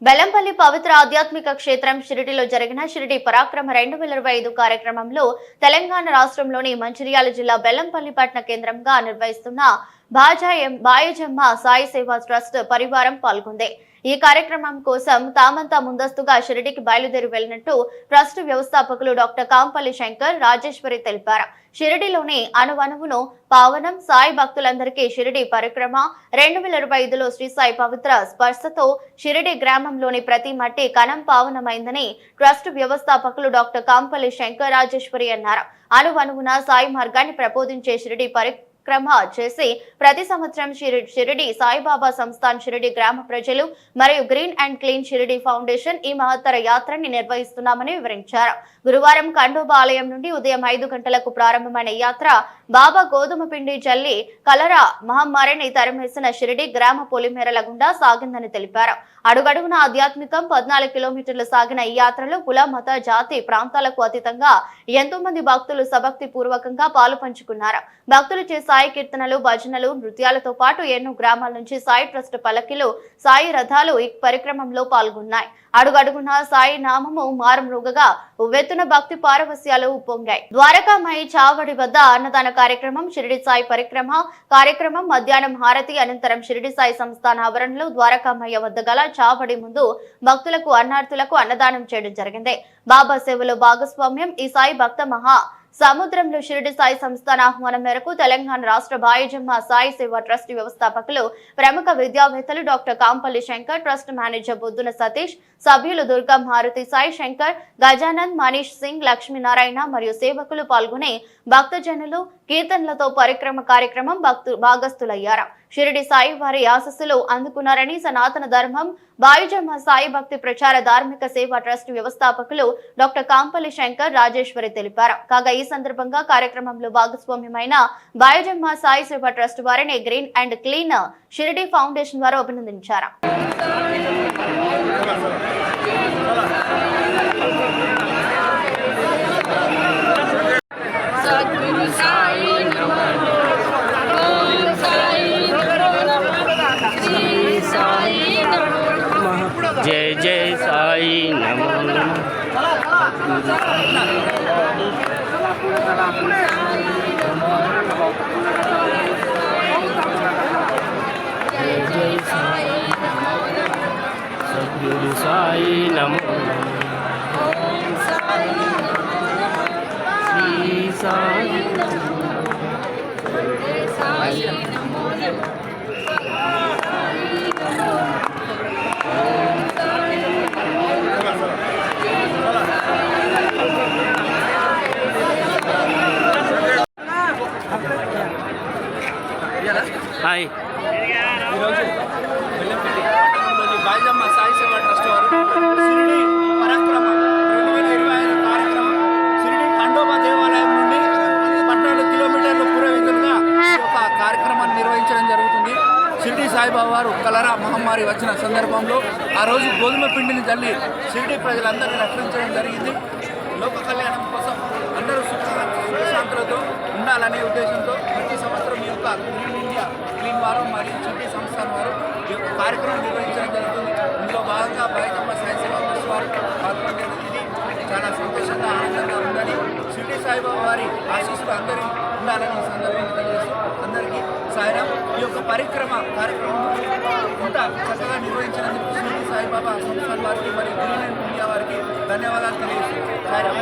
బెల్లంపల్లి పవిత్ర ఆధ్యాత్మిక క్షేత్రం షిరిడిలో జరిగిన షిరిడి పరాక్రమ 2025 కార్యక్రమంలో తెలంగాణ రాష్ట్రంలోని మంచిర్యాల జిల్లా బెల్లంపల్లి పట్టణ కేంద్రంగా నిర్వహిస్తున్న బాయజమ్మ సాయి సేవా ట్రస్ట్ పరివారం పాల్గొంది. ఈ కార్యక్రమం కోసం తామంతా ముందస్తుగా షిరిడికి బయలుదేరి వెళ్లినట్టు ట్రస్ట్ వ్యవస్థాపకులు డాక్టర్ కాంపల్లి శంకర్ రాజేశ్వరి తెలిపారు. షిరిడిలోని అణువణువును పావనం సాయి భక్తులందరికీ షిరిడి పరిక్రమ 2025లో శ్రీ సాయి పవిత్ర స్పర్శతో షిరిడి గ్రామంలోని ప్రతి మట్టి కణం పావనమైందని ట్రస్ట్ వ్యవస్థాపకులు డాక్టర్ కాంపల్లి శంకర్ రాజేశ్వరి అన్నారు. అణువణువున సాయి మార్గాన్ని ప్రబోధించే షిరిడి క్రమ చేసి ప్రతి సంవత్సరం షిరిడి సాయిబాబా సంస్థాన్ షిరిడి గ్రామ ప్రజలు మరియు green and clean Shirdi foundation ఈ మహత్తర యాత్రని నిర్వహిస్తున్నామని వివరించారు. గురువారం ఖండోబా ఆలయం నుండి ఉదయం 5 గంటలకు ప్రారంభమైన యాత్ర బాబా గోధుమ పిండి జల్లి కలరా మహమ్మారిని తరిమేసిన షిరిడి గ్రామ పొలిమేరల గుండా సాగిందని తెలిపారు. అడుగడుగున ఆధ్యాత్మికం 14 కిలోమీటర్లు సాగిన ఈ యాత్రలో కుల మత జాతి ప్రాంతాలకు అతీతంగా ఎంతో మంది భక్తులు సభక్తి పూర్వకంగా పాలు పంచుకున్నారు. భక్తులు చేసే సాయి కీర్తనలు భజనలు నృత్యాలతో పాటు ఎన్నో గ్రామాల నుంచి సాయి ట్రస్ట్ పల్లకిలు సాయి రథాలు ఈ పరిక్రమంలో పాల్గొన్నాయి. అడుగడుగున సాయి నామము మారుమ్రోగగా ఉవ్వెత్తున భక్తి పారవస్యాలు ఉప్పొంగాయి. ద్వారకామయి చావడి వద్ద అన్నదాన కార్యక్రమం షిరిడి సాయి కార్యక్రమం మధ్యాహ్నం హారతి అనంతరం షిరిడి సాయి సంస్థాన ఆవరణలో ద్వారకామయ్య వద్ద గల చావడి ముందు భక్తులకు అన్నార్థులకు అన్నదానం చేయడం జరిగింది. బాబా సేవలో భాగస్వామ్యం ఈ సాయి భక్త మహా సముద్రంలో షిరిడి సాయి సంస్థాన ఆహ్వానం మేరకు తెలంగాణ రాష్ట్ర బాయజమ్మ సాయి సేవా ట్రస్ట్ వ్యవస్థాపకులు ప్రముఖ విద్యావేత్తలు doctor Kampalli Shankar, trust manager Bodduna Satish, సభ్యులు దుర్గా మారుతి సాయి శంకర్, గజానంద్, మనీష్ సింగ్, లక్ష్మీనారాయణ మరియు సేవకులు పాల్గొని భక్తజనులు కీర్తనలతో కార్యక్రమం భాగస్థులయ్యారు. షిరిడి సాయి వారి ఆశస్సులు అందుకున్నారని సనాతన ధర్మం బాయజమ్మ సాయి భక్తి ప్రచార ధార్మిక సేవా ట్రస్ట్ వ్యవస్థాపకులు డాక్టర్ కాంపల్లి శంకర్ రాజేశ్వరి తెలిపారు. కాగా ఈ సందర్భంగా కార్యక్రమంలో భాగస్వామ్యమైన బాయజమ్మ సాయి సేవా ట్రస్ట్ వారిని green and clean Shirdi foundation వారు అభినందించారు. जय जय साई नमो नमः। जय जय साई सद्गुरु साई नमो श्री साई హాయ్. ఈరోజు బెల్లంపల్లి పట్టణంలోని బాయజమ్మ సాయి సేవా ట్రస్ట్ వారు షిరిడి పరాక్రమ 2025 కార్యక్రమం షిరిడి ఖండోబా దేవాలయం నుండి 14 కిలోమీటర్ల పూర్వీకులుగా ఈ యొక్క కార్యక్రమాన్ని నిర్వహించడం జరుగుతుంది. షిరిడి సాయిబాబా వారు కలరా మహమ్మారి వచ్చిన సందర్భంలో ఆ రోజు గోధుమ పిండిని జల్లి షిరిడి ప్రజలందరినీ రక్షించడం జరిగింది. లోక కళ్యాణం కోసం అందరూ సుఖశాంతులతో ఉండాలనే ఉద్దేశంతో ప్రతి సంవత్సరం ఈ యొక్క గ్రీన్ ఇండియా క్లీన్ వారు మరియు షిరిడి సంస్థాన వారు ఈ యొక్క కార్యక్రమం నిర్వహించడం జరుగుతుంది. ఇందులో భాగంగా బాయజమ్మ సాయి సేవా ట్రస్ట్ వారు పాల్గొనడం ఇది చాలా సంతోషంగా ఆనందంగా ఉందని షిరిడి సాయిబాబా వారి ఆశీస్సులు అందరూ ఉండాలని ఈ సందర్భంగా తెలియజేస్తూ అందరికీ సాయిరాం. ఈ యొక్క కార్యక్రమం ఇంత చక్కగా నిర్వహించినందుకు షిరిడి సాయిబాబా సంస్థాన వారికి మరియు గ్రీన్ అండ్ ఇండియా వారికి ధన్యవాదాలు తెలియజేస్తూ సాయిరాం.